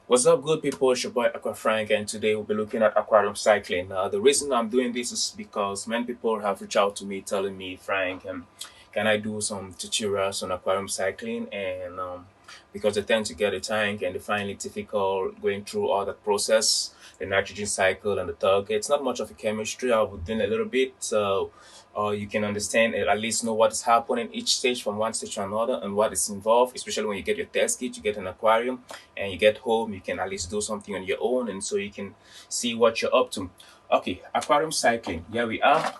What's up, good people? It's your boy Aquafrank, and today we'll be looking at aquarium cycling. The reason I'm doing this is because many people have reached out to me telling me, Frank, can I do some tutorials on aquarium cycling? And because they tend to get a tank and they find it difficult going through all that process, the nitrogen cycle and the target. It's not much of a chemistry. I'll be doing a little bit, so you can understand and at least know what is happening each stage from one stage to another and what is involved, especially when you get your test kit, you get an aquarium and you get home, you can at least do something on your own and so you can see what you're up to. Okay, aquarium cycling. Here we are.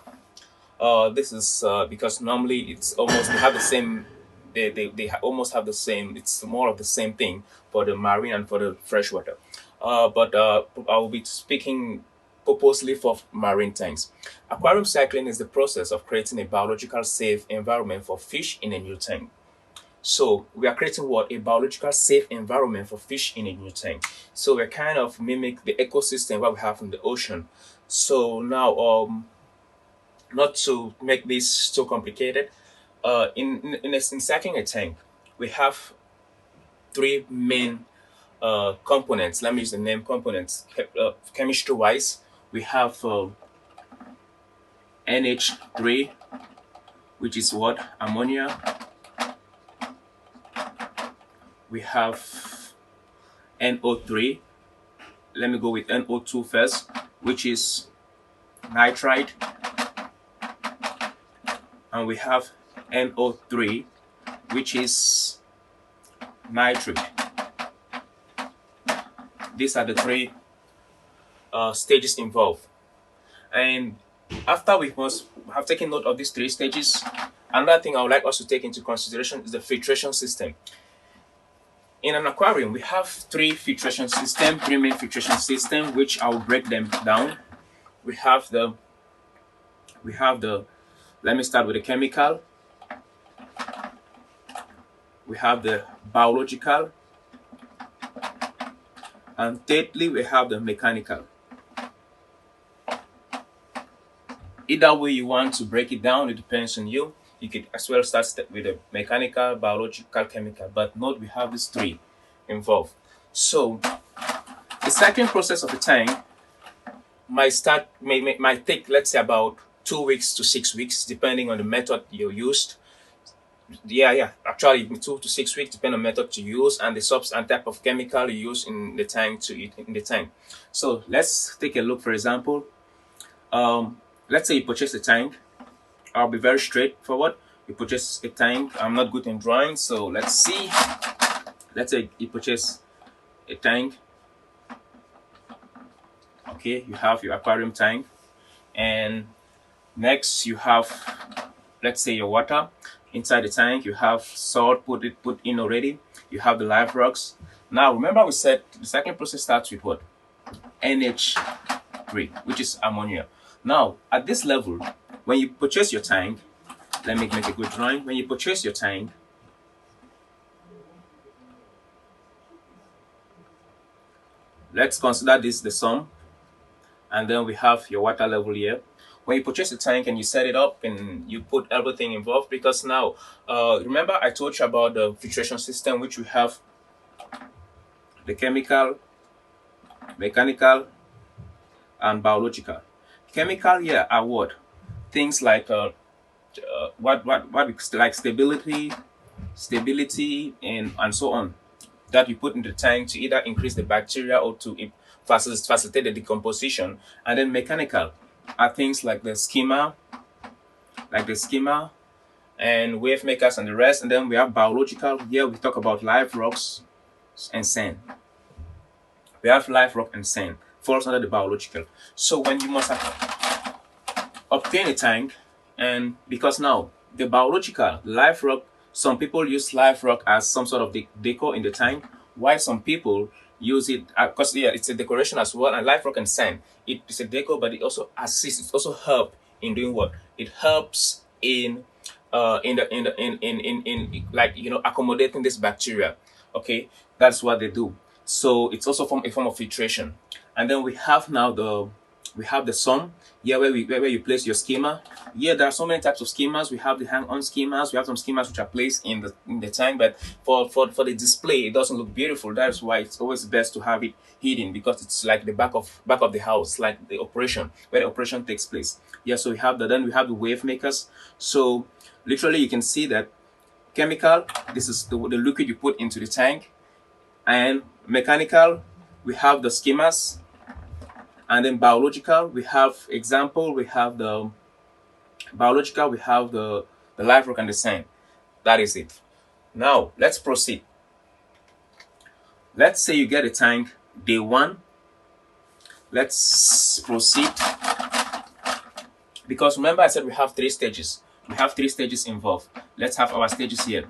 This is because normally it's almost they have the same. Almost have the same. It's more of the same thing for the marine and for the freshwater. But I will be speaking purposely for marine tanks. Aquarium cycling is the process of creating a biological safe environment for fish in a new tank. So we are creating what? A biological safe environment for fish in a new tank. So we're kind of mimic the ecosystem what we have in the ocean. So now, not to make this too complicated, in cycling a tank, we have three main components. Let me use the name components. Chemistry wise, we have NH3, which is what? Ammonia. We have NO3. Let me go with NO2 first, which is nitrite. And we have NO3, which is nitrate. These are the three stages involved. And after we must have taken note of these three stages, another thing I would like us to take into consideration is the filtration system. In an aquarium, we have three main filtration system, which I will break them down. We have the, let me start with the chemical. We have the biological. And thirdly, we have the mechanical. Either way you want to break it down, it depends on you. You could as well start with the mechanical, biological, chemical, but note we have these three involved. So the cycling process of a tank might take, let's say, about 2 weeks to 6 weeks, depending on the method you used. Actually 2 to 6 weeks, depending on method you use and the substance and type of chemical you use in the tank in the tank. So let's take a look. For example, let's say you purchase a tank. I'll be very straightforward. You purchase a tank. I'm not good in drawing, so let's see. Let's say you purchase a tank. Okay, you have your aquarium tank, and next you have, let's say, your water. Inside the tank, you have salt put in already. You have the live rocks. Now, remember we said the cycling process starts with what? NH3, which is ammonia. Now, at this level, when you purchase your tank, let me make a good drawing. When you purchase your tank, let's consider this the sum, and then we have your water level here. When you purchase a tank and you set it up and you put everything involved, because now, remember I told you about the filtration system, which we have the chemical, mechanical, and biological. Chemical here are what? Things like like stability, and so on, that you put in the tank to either increase the bacteria or to facilitate the decomposition. And then mechanical are things like the schema, and wave makers and the rest. And then we have biological. Here we talk about live rocks and sand. We have live rock and sand falls under the biological. So when you must obtain a tank, and because now the biological live rock, some people use live rock as some sort of decor in the tank, while some people use it because it's a decoration as well. And live rock and sand, it's a decor, but it also assists. It also help in doing what? It helps in like accommodating this bacteria. Okay, that's what they do. So it's also a form of filtration. And then we have now the We have the sum here where you place your schema. Here there are so many types of schemas. We have the hang-on schemas. We have some schemas which are placed in the tank, but for the display, it doesn't look beautiful. That is why it's always best to have it hidden, because it's like the back of the house, like the operation, where the operation takes place. Yeah, so we have then we have the wave makers. So literally you can see that chemical, this is the liquid you put into the tank, and mechanical, we have the schemas, and then biological, we have example, we have the biological, we have the live rock and the sand. That is it. Now let's proceed. Let's say you get a tank day one. Let's proceed, because remember I said we have 3 stages. We have 3 stages involved. Let's have our stages here.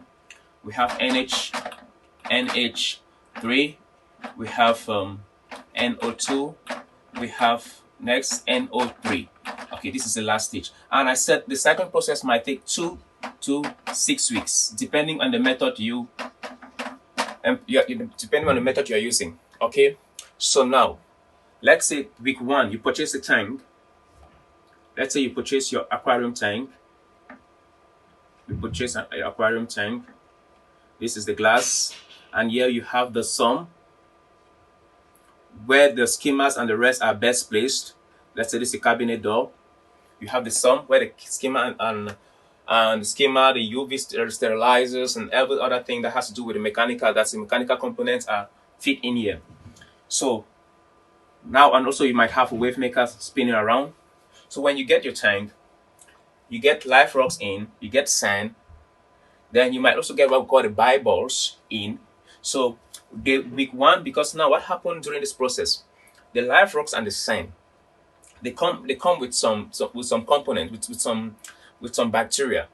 We have NH3, we have NO2, we have next NO3. Okay, this is the last stage. And I said the cycling process might take 2 to 6 weeks, depending on the method depending on the method you're using. Okay, so now let's say week 1 you purchase a tank. Let's say you purchase your aquarium tank. You purchase an aquarium tank. This is the glass, and here you have the sum where the schemas and the rest are best placed. Let's say this is a cabinet door. You have the sum where the schema and the schema, the UV sterilizers, and every other thing that has to do with the mechanical, that's the mechanical components, are fit in here. So now, and also you might have a wave maker spinning around. So when you get your tank, you get live rocks in, you get sand, then you might also get what we call the biballs in. So the week 1, because now what happened during this process, the live rocks and the sand, they come with some components, with some bacteria,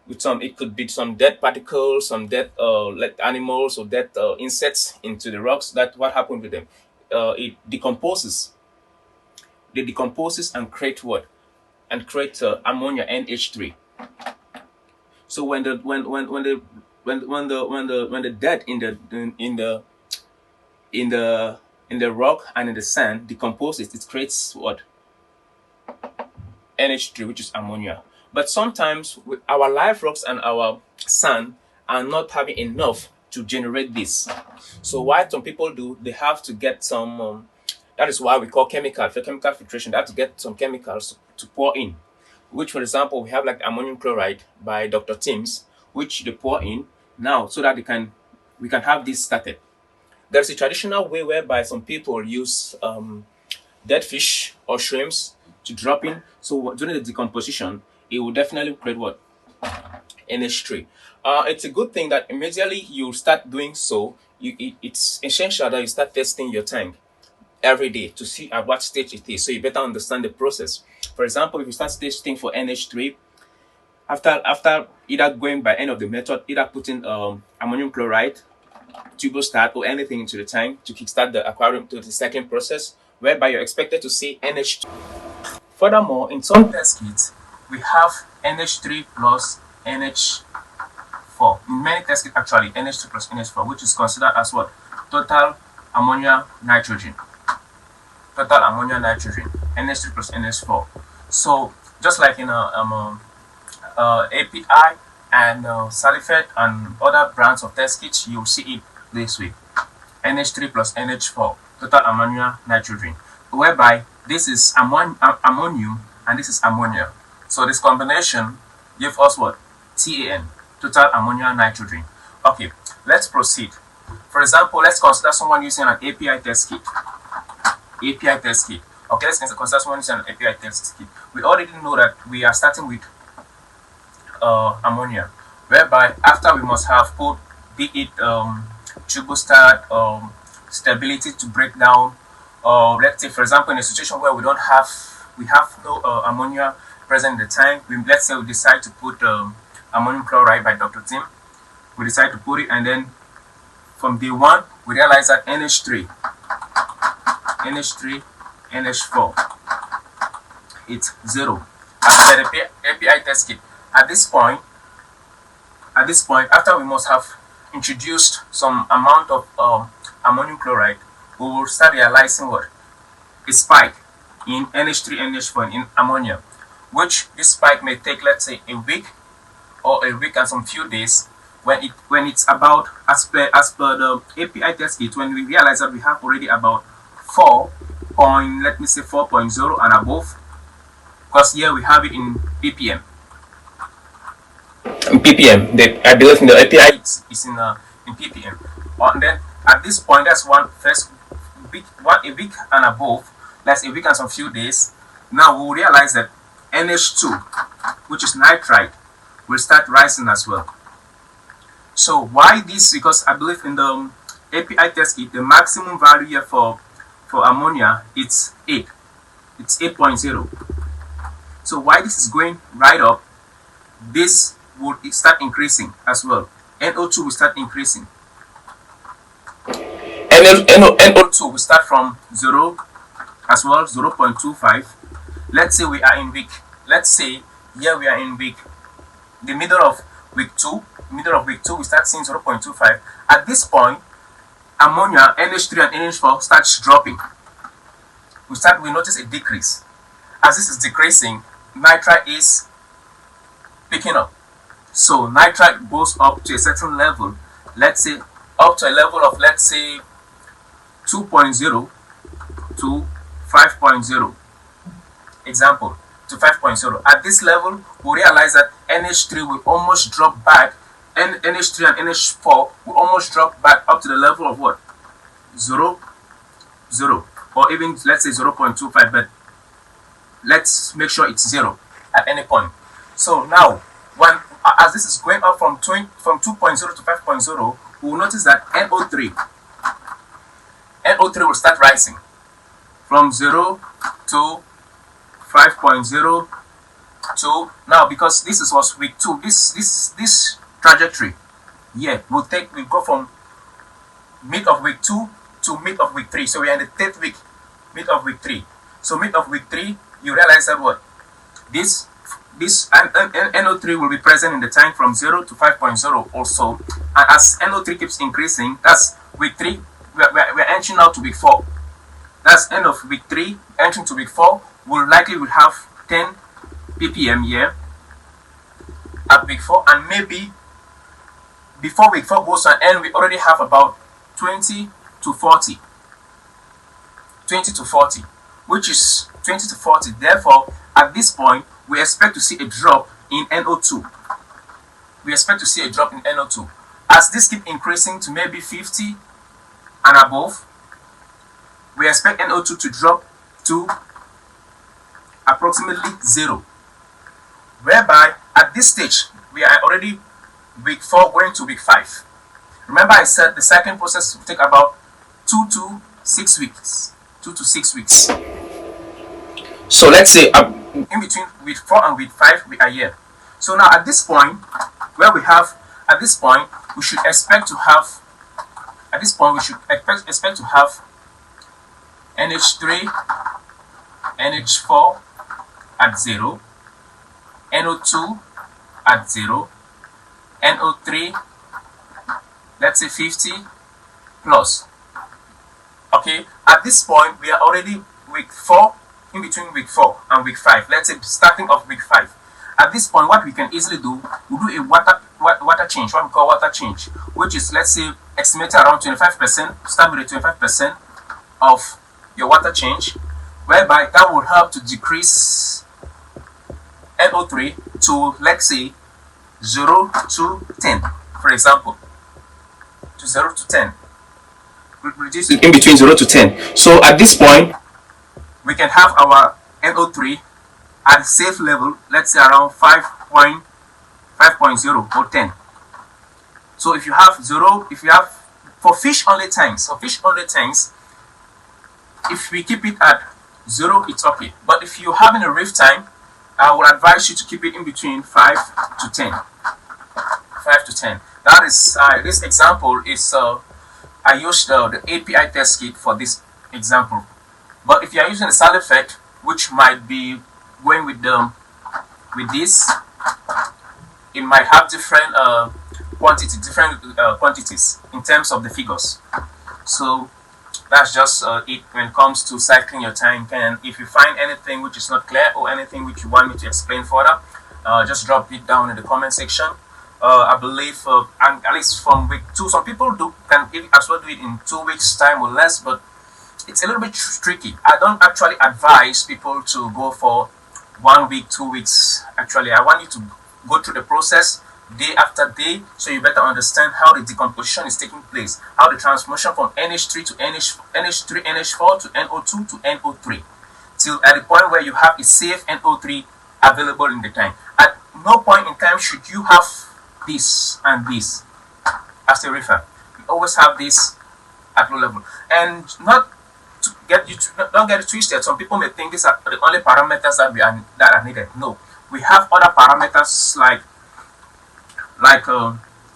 with some, it could be some dead particles, some dead like animals or dead insects into the rocks. That what happened with them, it decomposes. They decomposes and create what? And create ammonia, NH3. So when the dead in the rock and in the sand decomposes, it creates what? NH3, which is ammonia. But sometimes our live rocks and our sand are not having enough to generate this. So what some people do, they have to get some. That is why we call chemical filtration. They have to get some chemicals to pour in. Which, for example, we have like ammonium chloride by Dr. Timms, which they pour in now so that we can have this started. There's a traditional way whereby some people use dead fish or shrimps to drop in. So during the decomposition, it will definitely create what? NH3. It's a good thing that immediately you start doing so, it's essential that you start testing your tank every day to see at what stage it is, so you better understand the process. For example, if you start testing for NH3, after either going by end of the method, either putting ammonium chloride, tubostart, or anything into the tank to kickstart the aquarium to the second process, whereby you're expected to see NH2. Furthermore, in some test kits, we have NH3 plus NH4. In many test kits, actually, NH3 plus NH4, which is considered as what? Total ammonia nitrogen. Total ammonia nitrogen, NH3 plus NH4. So just like in API and Salifet and other brands of test kits, you'll see it this way: NH3 plus NH4, total ammonia nitrogen, whereby this is ammonium and this is ammonia. So this combination gives us what? TAN, total ammonia nitrogen. Okay, let's proceed. For example, let's consider someone using an API test kit. API test kit. Okay, let's consider someone using an API test kit. We already know that we are starting with ammonia, whereby after we must have put, be it tubostart, stability to break down. Let's say, for example, in a situation where we have no ammonia present in the tank, let's say we decide to put ammonium chloride by Dr. Tim. We decide to put it, and then from day 1, we realize that NH3, NH4, it's 0. As per the API test kit. At this point, after we must have introduced some amount of ammonium chloride, we will start realizing what? A spike. in NH3, NH4, in ammonia, which this spike may take, let's say, a week or a week and some few days. When it's about, as per the API test kit, when we realize that we have already about 4.0 and above, because here we have it in ppm. I believe in the API it's in ppm. And then at this point, that's a week and above. That's a week and some few days. Now we'll realize that NH2, which is nitrite, will start rising as well. So why this? Because I believe in the API test kit, the maximum value here for ammonia, it's 8. It's 8.0. So why this is going right up, this will start increasing as well. NO2 will start increasing. NO2 will start from 0 as well, 0.25. Let's say we are in week, let's say here we are in the middle of week 2. Middle of week 2, we start seeing 0.25. At this point, ammonia, NH3 and NH4 starts dropping. We notice a decrease. As this is decreasing, nitrite is picking up. So nitrite goes up to a certain level, let's say up to a level of, let's say, 2.0 to 5.0. Example, to 5.0. At this level, we realize that NH3 will almost drop back, and NH3 and NH4 will almost drop back up to the level of what? 0, 0, or even let's say 0.25, but let's make sure it's 0 at any point. So now, as this is going up from 2.0 to 5.0, we will notice that NO3 will start rising from 0 to 5.0 to now, because this was week 2. This trajectory will go from mid of week 2 to mid of week 3. So we are in the 3rd week, mid of week 3. So mid of week 3, you realize that what this NO3 will be present in the tank from 0 to 5.0 also. And as NO3 keeps increasing, that's week 3. We're entering now to week 4. That's end of week 3, entering to week 4. Will have 10 ppm here at week 4, and maybe before week 4 goes to an end, we already have about 20 to 40, which is 20 to 40. Therefore, at this point, we expect to see a drop in NO2. As this keep increasing to maybe 50 and above, we expect NO2 to drop to approximately 0. Whereby, at this stage, we are already week 4 going to week 5. Remember I said the cycling process will take about 2 to 6 weeks. So let's say in between week 4 and week 5, we are here. So now at this point, we should expect to have, NH3, NH4 at 0, NO2 at 0, NO3, let's say 50 plus. Okay, at this point, we are already week 4, in between week 4 and week 5. Let's say starting of week 5. At this point, what we can easily do, we do a water change, what we call water change, which is, let's say, estimated around 25%, start with 25% of your water change, whereby that will help to decrease NO3 to, let's say, 0 to 10, for example, to 0 to 10. We reduce it in between 0 to 10. So at this point, we can have our NO3 at a safe level, let's say around 5.0 or 10. So if you have for fish only tanks, if we keep it at 0, it's okay. But if you're having a reef tank, I would advise you to keep it in between 5 to 10. That is, this example is, I used the API test kit for this example. But if you are using a side effect, which might be going with this, it might have different quantities in terms of the figures. So that's just it when it comes to cycling your tank. And if you find anything which is not clear or anything which you want me to explain further, just drop it down in the comment section. I believe, and at least from week 2, some people can as well do it in 2 weeks time or less, but it's a little bit tricky. I don't actually advise people to go for 1 week, 2 weeks. Actually, I want you to go through the process day after day, so you better understand how the decomposition is taking place, how the transformation from NH3 to NH3, NH4 to NO2 to NO3, till at the point where you have a safe NO3 available in the tank. At no point in time should you have this and this as a reefer. You always have this at low level, and not to get you to, don't get it twisted. Some people may think these are the only parameters that are needed. No, we have other parameters like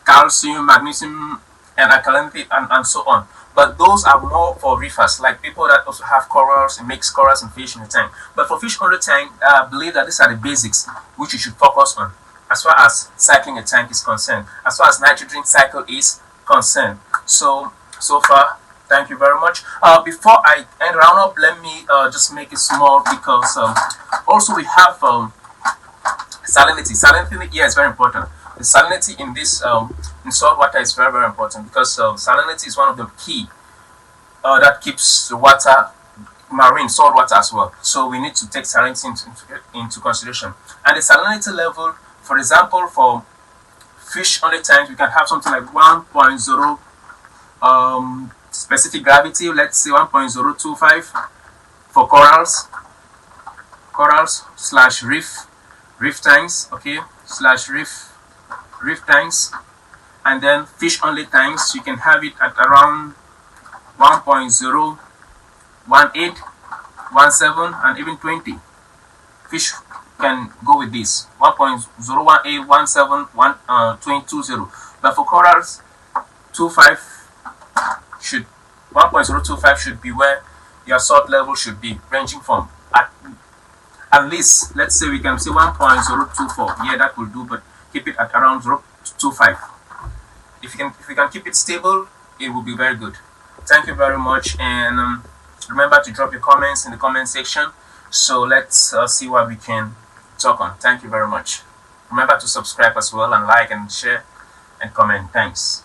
calcium, magnesium, and alkalinity, and so on. But those are more for reefers, like people that also have corals and mix corals and fish in the tank. But for fish on the tank, I believe that these are the basics which you should focus on as far as cycling a tank is concerned, as far as nitrogen cycle is concerned. So far, thank you very much. Before I end round up, let me just make it small, because also we have salinity. Salinity here is very important. The salinity in this in salt water is very, very important, because salinity is one of the key that keeps the water marine, salt water as well. So we need to take salinity into consideration. And the salinity level, for example, for fish on the tank, we can have something like 1.0 specific gravity, let's say 1.025 for corals slash reef tanks, okay, slash reef tanks. And then fish only tanks, you can have it at around 1.018, 17, and even 20. Fish can go with this 1.018, 17, 20. But for corals, 1.025 should be where your salt level should be, ranging from at least, let's say we can say 1.024. Yeah, that will do, but keep it at around 0.25. If you can keep it stable, it will be very good. Thank you very much, and remember to drop your comments in the comment section. So let's see what we can talk on. Thank you very much. Remember to subscribe as well, and like and share and comment. Thanks.